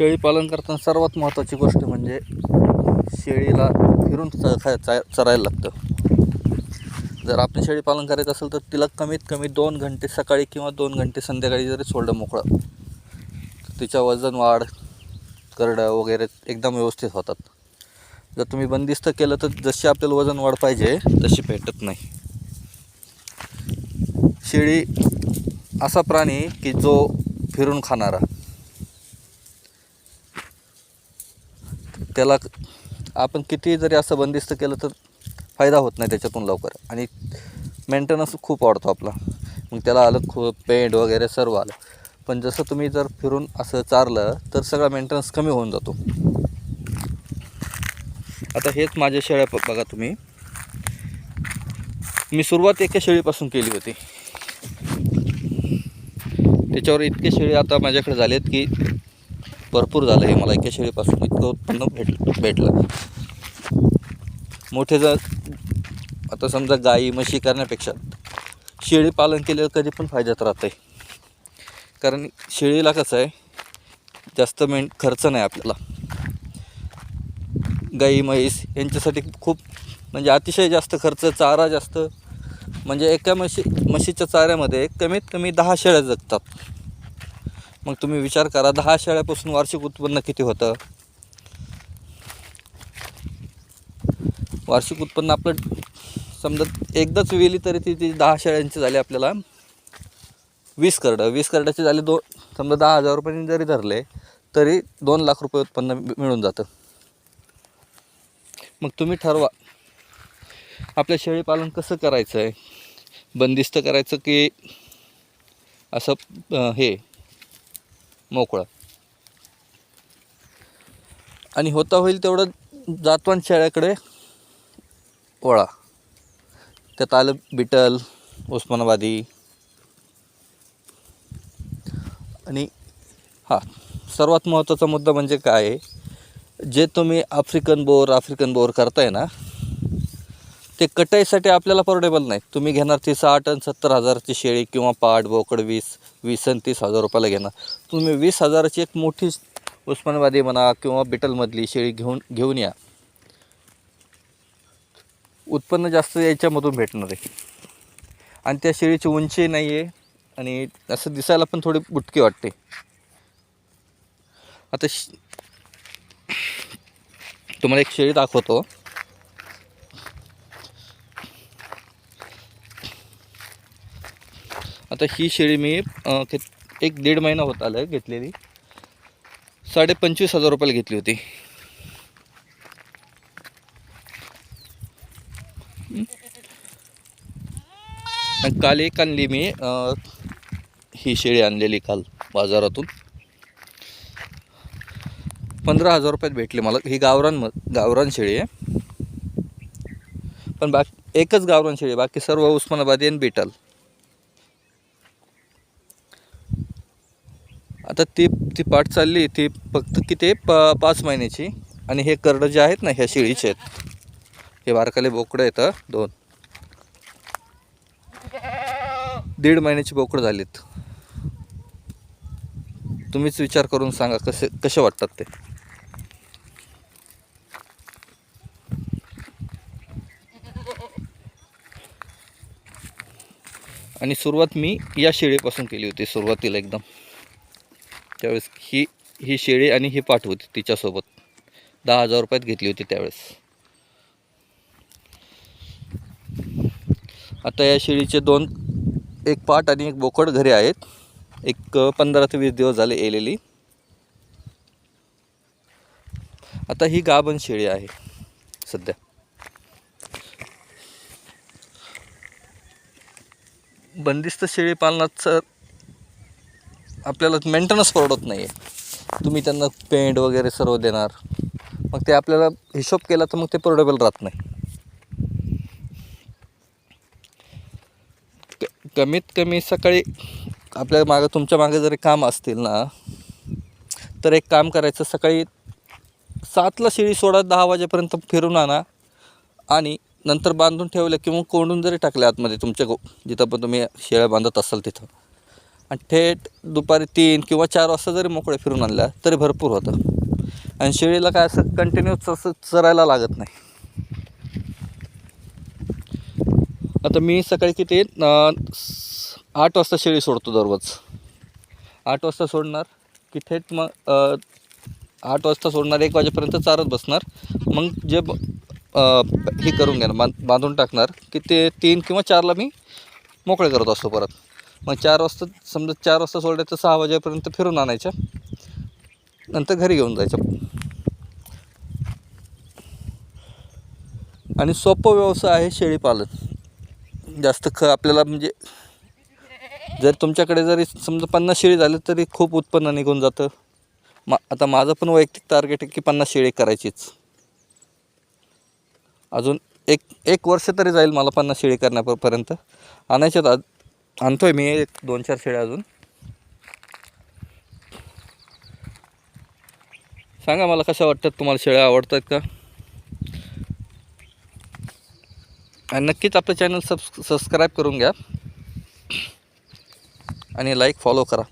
शेळी पालन करताना सर्वात महत्त्वाची गोष्ट म्हणजे शेळीला फिरून चरायला लागतं. जर आपण शेळी पालन करायचं असेल तर तिला कमीत कमी 2 घंटे सकाळी किंवा 2 घंटे संध्याकाळी जरी सोडलं मोकळं तर तिच्या वजन वाढ, करडं वगैरे एकदम व्यवस्थित होतात. जर तुम्ही बंदिस्त केलं तर जशी आपल्याला वजन वाढ पाहिजे तशी भेटत नाही. शेळी असा प्राणी की जो फिरून खाणारा, त्याला आपण किती जरी असं बंदिस्त केलं तर फायदा होत नाही त्याच्यातून लवकर, आणि मेंटेनन्स खूप वाढतो आपला. मग त्याला आलं खूप पेंड वगैरे सर्व आलं. पण जसं तुम्ही जर फिरून असं चारलं तर सगळा मेंटेनन्स कमी होऊन जातो. आता हेच माझ्या शेळ्या बघा तुम्ही, मी सुरुवात एका शेळीपासून केली होती. त्याच्यावर इतके शेळी आता माझ्याकडे झालेत की भरपूर झालं आहे. मला एका शेळीपासून इतकं उत्पन्न भेटलं. मोठे जर आता समजा गाई म्हशी करण्यापेक्षा शेळी पालन केलेलं कधी पण फायद्यात राहतं आहे. कारण शेळीला कसं आहे, जास्त खर्च नाही आपल्याला. गाई म्हैस यांच्यासाठी खूप म्हणजे अतिशय जास्त खर्च, चारा जास्त. म्हणजे एका म्हशीच्या चाऱ्यामध्ये कमीत कमी 10 शेळ्या जगतात. मग तुम्ही विचार करा, 10 शेळ्यापासून वार्षिक उत्पन्न किती होतं. वार्षिक उत्पन्न आपलं समजा एकदाच वेली तरी ती 10 शेळ्यांची झाली आपल्याला 20 करडं. 20 करड्याचे झाले समजा 10,000 रुपयांनी जरी धरले तरी 2 लाख रुपये उत्पन्न मिळून जातं. मग तुम्ही ठरवा आपल्या शेळी पालन कसं करायचं आहे, बंदिस्त करायचं की असं हे मोकळं. आणि होता होईल तेवढं जातवान शेळ्याकडे वळा. त्यात आलं बिटल, उस्मानाबादी, आणि सर्वात महत्त्वाचा मुद्दा म्हणजे काय आहे, जे तुम्ही आफ्रिकन बोर करताय ना, ते कटाईसाठी आपल्याला परवडेबल नाही. तुम्ही घेणार ती 60 आणि 70 हजाराची शेळी किंवा पाट बोकड 20 आणि 30 हजार रुपयाला घेणार. तुम्ही 20 हजाराची एक मोठी उस्मानाबादी म्हणा किंवा बिटलमधली शेळी घेऊन या, उत्पन्न जास्त याच्यामधून भेटणार आहे. आणि त्या शेळीची उंची नाही आहे आणि असं दिसायला पण थोडी बुटकी वाटते. आता तुम्हाला एक शेळी दाखवतो. आता ही शेळी मी 1-1.5 महिना होत आलं घेतलेली. 25,500 रुपयाला घेतली होती. काल एक आणली मी, ही शेळी आणलेली काल बाजारातून. 15,000 रुपयात भेटली मला. ही गावरान शेळी आहे, पण एकच गावरान शेळी, बाकी सर्व उस्मानाबादी आणि बिटल. आता ती पाठ चालली, ती फक्त किती 5 महिन्याची. आणि हे करडं जे आहेत ना ह्या शेळीचे आहेत, हे बारकाले बोकडं येतं 2. 1.5 महिन्याची बोकडं झालीत. तुम्हीच विचार करून सांगा कसे वाटतात ते. आणि सुरुवात मी या शेळीपासून केली होती सुरुवातीला एकदम. त्यावेळेस ही शेळी आणि ही पाठ होती तिच्यासोबत. 10,000 रुपयात घेतली होती त्यावेळेस. आता या शेळीचे एक पाट आणि एक बोकड घरी आहेत. एक 15 ते 20 दिवस झाले येलेली. आता ही गाभण शेळी आहे सध्या. बंदिस्त शेळी पालनाचं आपल्याला मेंटेनन्स परवडत नाही आहे. तुम्ही त्यांना पेंड वगैरे सर्व देणार, मग ते आपल्याला हिशोब केला तर मग ते परवडेबल राहत नाही. कमीत कमी सकाळी आपल्या तुमच्या मागे जरी काम असतील ना, तर एक काम करायचं, सकाळी 7ला शेळी सोडा, 10 वाजेपर्यंत फिरून आणा आणि नंतर बांधून ठेवलं किंवा कोंडून जरी टाकले आतमध्ये तुमच्या जिथं पण तुम्ही शेळ्या बांधत असाल तिथं, आणि थेट दुपारी 3 किंवा 4 वाजता जरी मोकळे फिरून आणल्या तरी भरपूर होतं. आणि शेळीला काय असं कंटिन्यूच असं चरायला लागत नाही. आता मी सकाळी किती 8 वाजता शेळी सोडतो दररोज. 8 वाजता सोडणार की थेट मग 8 वाजता सोडणार, 1 वाजेपर्यंत चारत बसणार. मग जे हे करून घेणार, बांधून टाकणार की ते 3 किंवा 4ला मी मोकळे करत असतो परत. मग 4 वाजता समजा 4 वाजता सोडले तर 6 वाजेपर्यंत फिरून आणायच्या, नंतर घरी घेऊन जायचं. आणि सोपं व्यवसाय आहे शेळीपालन. जास्त आपल्याला म्हणजे जर तुमच्याकडे जरी समजा 50 शेळी झाली तरी खूप उत्पन्न निघून जातं. आता माझं पण वैयक्तिक टार्गेट आहे की 50 शेळी करायचीच. अजून एक वर्ष तरी जाईल मला 50 शेळी करण्यापर्यंत. आणायच्यात आणतोय मी 2-4 शेळ्या अजून. सांगा मला कशा वाटतात तुम्हाला, शेळ्या आवडतात का? आणि नक्कीच आपलं चॅनल सबस्क्राईब करून घ्या आणि लाईक फॉलो करा.